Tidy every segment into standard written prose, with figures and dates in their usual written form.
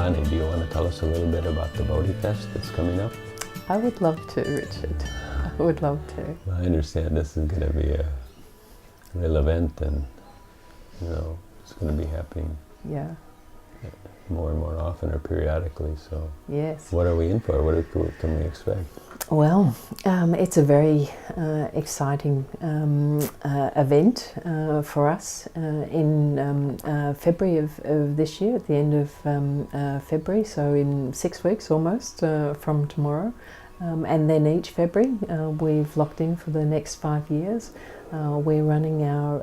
Bhavani, do you want to tell us a little bit about the Bodhi Fest that's coming up? I would love to, Richard. I would love to. I understand this is going to be a real event, and it's going to be happening more and more often or periodically. So yes. What are we in for? What can we expect? Well, it's a very exciting event for us in February of this year, at the end of February, so in 6 weeks almost from tomorrow. And then each February we've locked in for the next 5 years. We're running our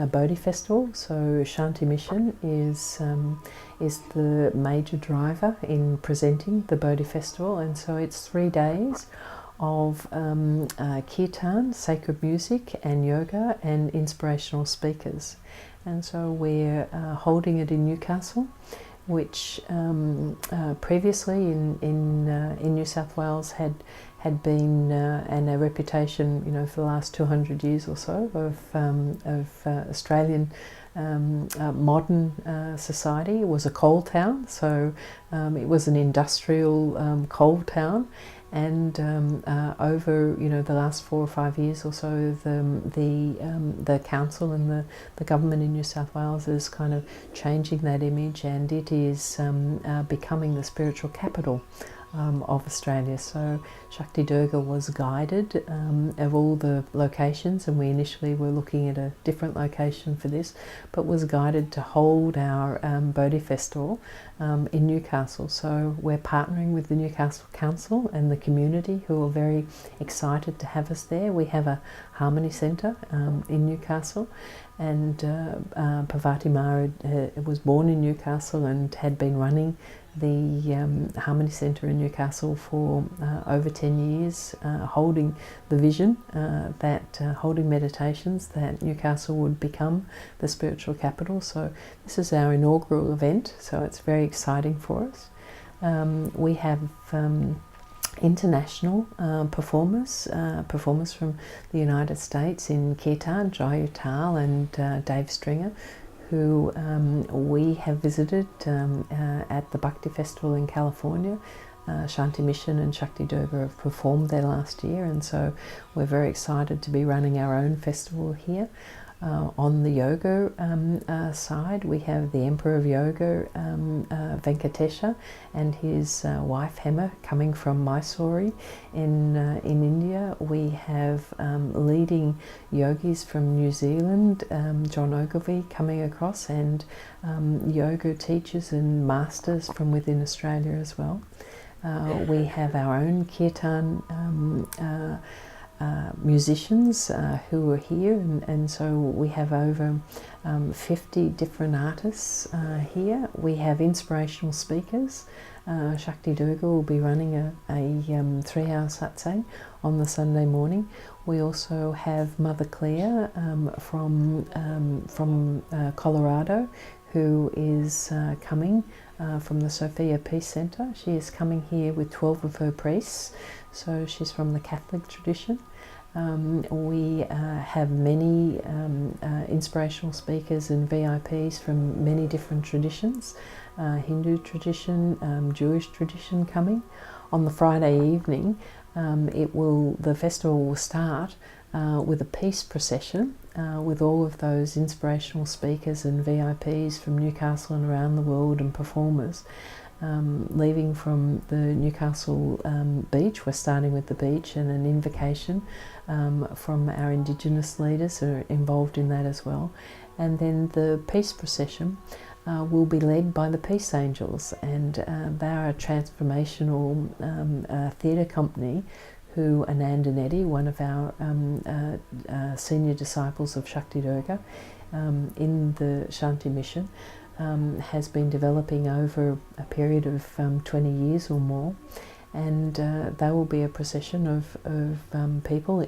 Bodhi festival, so Shanti Mission is the major driver in presenting the Bodhi festival, and so it's 3 days of kirtan, sacred music and yoga and inspirational speakers. And so we're holding it in Newcastle, which previously in New South Wales had been and a reputation, for the last 200 years or so of Australian modern society. It was a coal town, so it was an industrial coal town. And over the last 4 or 5 years or so, the council and the government in New South Wales is kind of changing that image, and it is becoming the spiritual capital of Australia. So Shakti Durga was guided of all the locations, and we initially were looking at a different location for this, but was guided to hold our Bodhi Festival in Newcastle. So we're partnering with the Newcastle Council and the community, who are very excited to have us there. We have a Harmony Centre in Newcastle, and Parvati Ma was born in Newcastle and had been running the Harmony Centre in Newcastle for over 10 years, holding the vision holding meditations that Newcastle would become the spiritual capital. So this is our inaugural event, so it's very exciting for us. We have international performers from the United States in kirtan, Jai Utal and Dave Stringer, who we have visited at the Bhakti Festival in California. Shanti Mission and Shakti Durga have performed there last year, and so we're very excited to be running our own festival here. On the yoga side, we have the Emperor of Yoga, Venkatesha, and his wife Hema coming from Mysore in India. We have leading yogis from New Zealand, John Ogilvie coming across, and yoga teachers and masters from within Australia as well. We have our own kirtan musicians who are here, and so we have over 50 different artists here. We have inspirational speakers. Shakti Durga will be running a 3-hour satsang on the Sunday morning. We also have Mother Claire from Colorado, who is coming from the Sophia Peace Center. She is coming here with 12 of her priests, so she's from the Catholic tradition. We have many inspirational speakers and VIPs from many different traditions, Hindu tradition, Jewish tradition coming. On the Friday evening, the festival will start with a peace procession with all of those inspirational speakers and VIPs from Newcastle and around the world, and performers leaving from the Newcastle beach. We're starting with the beach, and an invocation from our Indigenous leaders who are involved in that as well. And then the peace procession will be led by the Peace Angels, and they are a transformational theatre company who Anand and Eddie, one of our senior disciples of Shakti Durga in the Shanti Mission, has been developing over a period of 20 years or more. And there will be a procession of people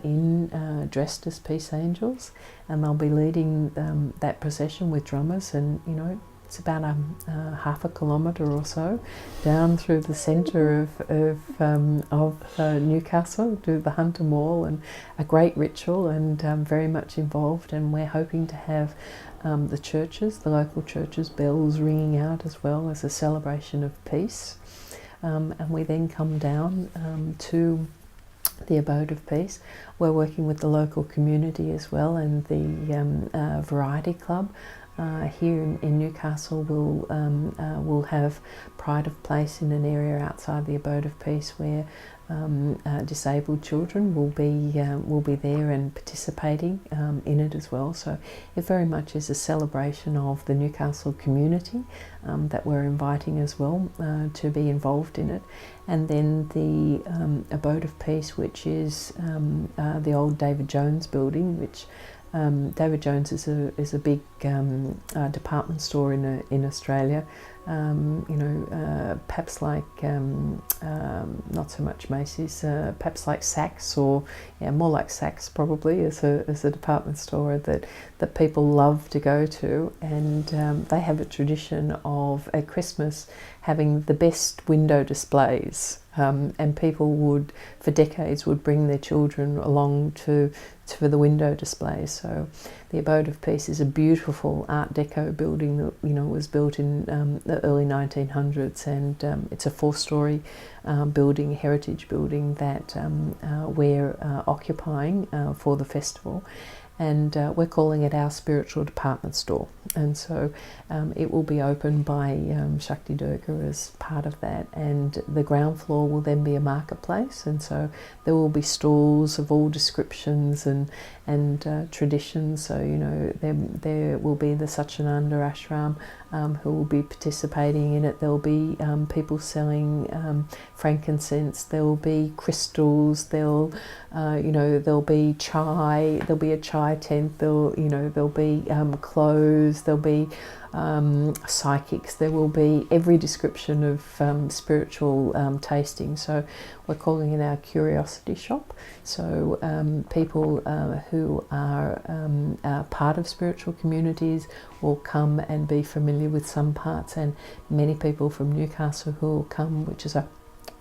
dressed as peace angels, and they'll be leading that procession with drummers and it's about half a kilometre or so down through the centre of Newcastle to the Hunter Mall, and a great ritual, and very much involved. And we're hoping to have the churches, the local churches, bells ringing out as well as a celebration of peace. And we then come down to the Abode of Peace. We're working with the local community as well, and the Variety Club here in Newcastle will have pride of place in an area outside the Abode of Peace where disabled children will be there and participating in it as well. So it very much is a celebration of the Newcastle community that we're inviting as well to be involved in it. And then the Abode of Peace, which is the old David Jones building, which David Jones is a big department store in Australia. Perhaps like not so much Macy's, perhaps like Saks, or more like Saks probably, as a department store that people love to go to. And they have a tradition of at Christmas having the best window displays, and people would for decades would bring their children along for the window displays. So the Abode of Peace is a beautiful Art Deco building that was built in the early 1900s, and it's a 4-storey building, heritage building that we're occupying for the festival. And we're calling it our spiritual department store. And so it will be opened by Shakti Durga as part of that. And the ground floor will then be a marketplace. And so there will be stalls of all descriptions and traditions. So, there will be the Satchidananda Ashram who will be participating in it. There will be people selling frankincense. There will be crystals. There'll be chai. There'll be a chai tent. There'll be clothes. There'll be psychics. There will be every description of spiritual tasting. So we're calling it our curiosity shop. So people who are part of spiritual communities will come and be familiar with some parts, and many people from Newcastle who will come, which is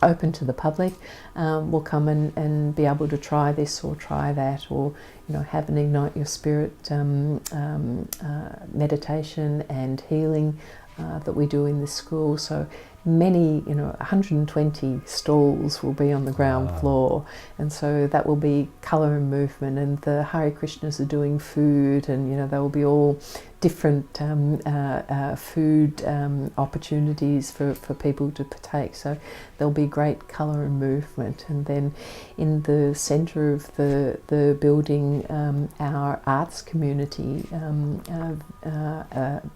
open to the public, will come and be able to try this or try that, or have an Ignite Your Spirit meditation and healing that we do in this school. So many, 120 stalls will be on the ground floor, and so that will be colour and movement, and the Hare Krishnas are doing food, and they will be all different food opportunities for people to partake. So there'll be great colour and movement. And then in the centre of the building, our arts community,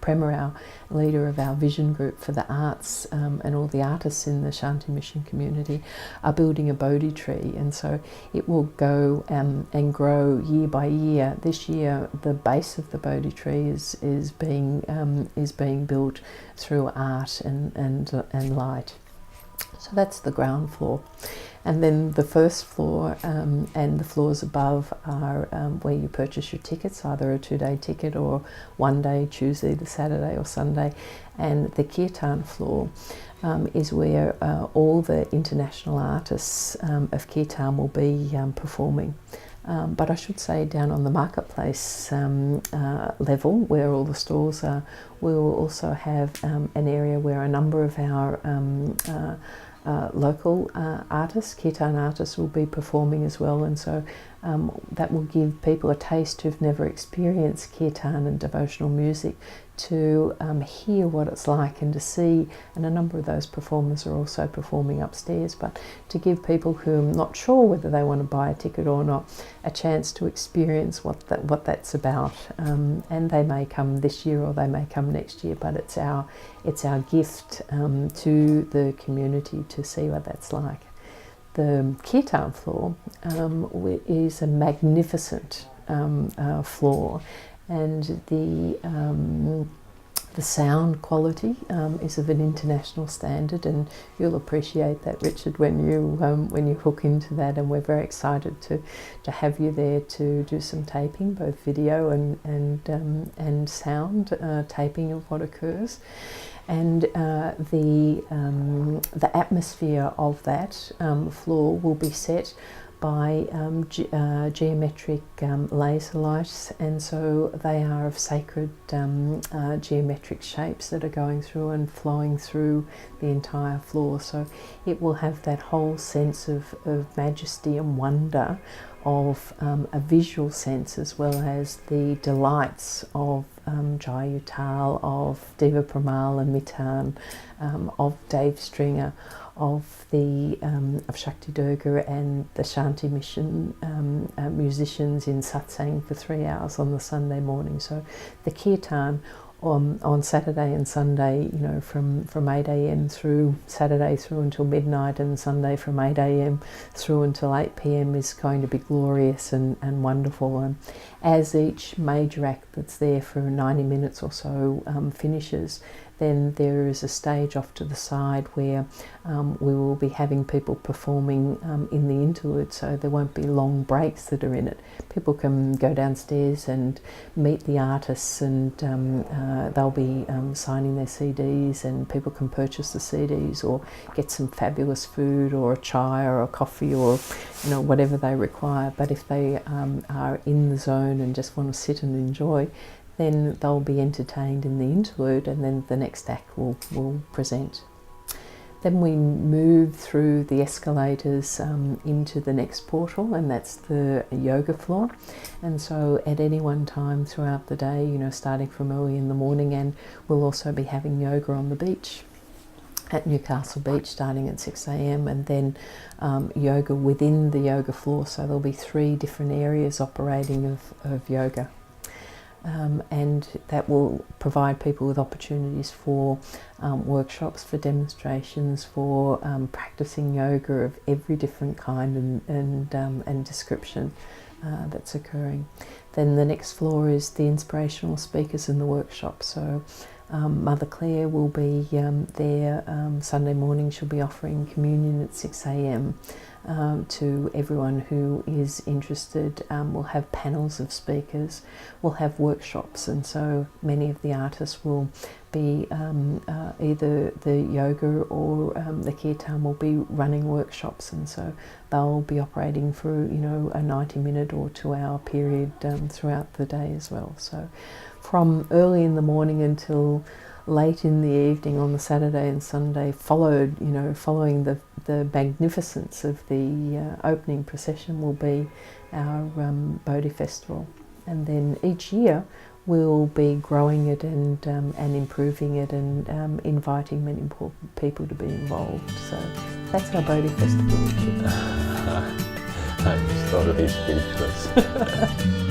Prema, our leader of our vision group for the arts, and all the artists in the Shanti Mission community are building a Bodhi tree, and so it will go and grow year by year. This year the base of the Bodhi tree is being built through art and light. So that's the ground floor. And then the first floor and the floors above are where you purchase your tickets, either a 2-day ticket or 1 day, Tuesday to Saturday or Sunday. And the Kirtan floor is where all the international artists of Kirtan will be performing. But I should say down on the marketplace level, where all the stores are, we will also have an area where a number of our local artists, Kirtan artists, will be performing as well. And so that will give people a taste who've never experienced Kirtan and devotional music to hear what it's like and to see. And a number of those performers are also performing upstairs, but to give people who are not sure whether they want to buy a ticket or not a chance to experience what that's about. And they may come this year or they may come next year, but it's our gift to the community to see what that's like. The Kirtan floor is a magnificent floor, and The sound quality is of an international standard, and you'll appreciate that, Richard, when you hook into that. And we're very excited to have you there to do some taping, both video and sound taping of what occurs. And the atmosphere of that floor will be set by geometric laser lights, and so they are of sacred geometric shapes that are going through and flowing through the entire floor. So it will have that whole sense of majesty and wonder of a visual sense, as well as the delights of Jai Utal, of Deva Pramal and Mitan, of Dave Stringer, of the of Shakti Durga and the Shanti Mission musicians in satsang for 3 hours on the Sunday morning. So the kirtan on Saturday and Sunday, from 8 a.m. through Saturday through until midnight, and Sunday from 8 a.m. through until 8 p.m. is going to be glorious and wonderful. And as each major act that's there for 90 minutes or so finishes, then there is a stage off to the side where we will be having people performing in the interlude, so there won't be long breaks that are in it. People can go downstairs and meet the artists, and they'll be signing their CDs, and people can purchase the CDs or get some fabulous food or a chai or a coffee or whatever they require. But if they are in the zone and just want to sit and enjoy, then they'll be entertained in the interlude, and then the next act will present. Then we move through the escalators into the next portal, and that's the yoga floor. And so at any one time throughout the day, starting from early in the morning, and we'll also be having yoga on the beach at Newcastle Beach starting at 6 a.m. and then yoga within the yoga floor. So there'll be 3 different areas operating of yoga. And that will provide people with opportunities for workshops, for demonstrations, for practicing yoga of every different kind and description that's occurring. Then the next floor is the inspirational speakers in the workshop. So Mother Claire will be there Sunday morning. She'll be offering communion at 6 a.m. To everyone who is interested. We'll have panels of speakers, we'll have workshops, and so many of the artists will be either the yoga or the kirtan will be running workshops, and so they'll be operating for a 90-minute or 2-hour period throughout the day as well. So from early in the morning until late in the evening on the Saturday and Sunday, following the magnificence of the opening procession, will be our Bodhi festival. And then each year we'll be growing it and improving it and inviting many people to be involved. So that's our Bodhi festival. I just thought of these speechless.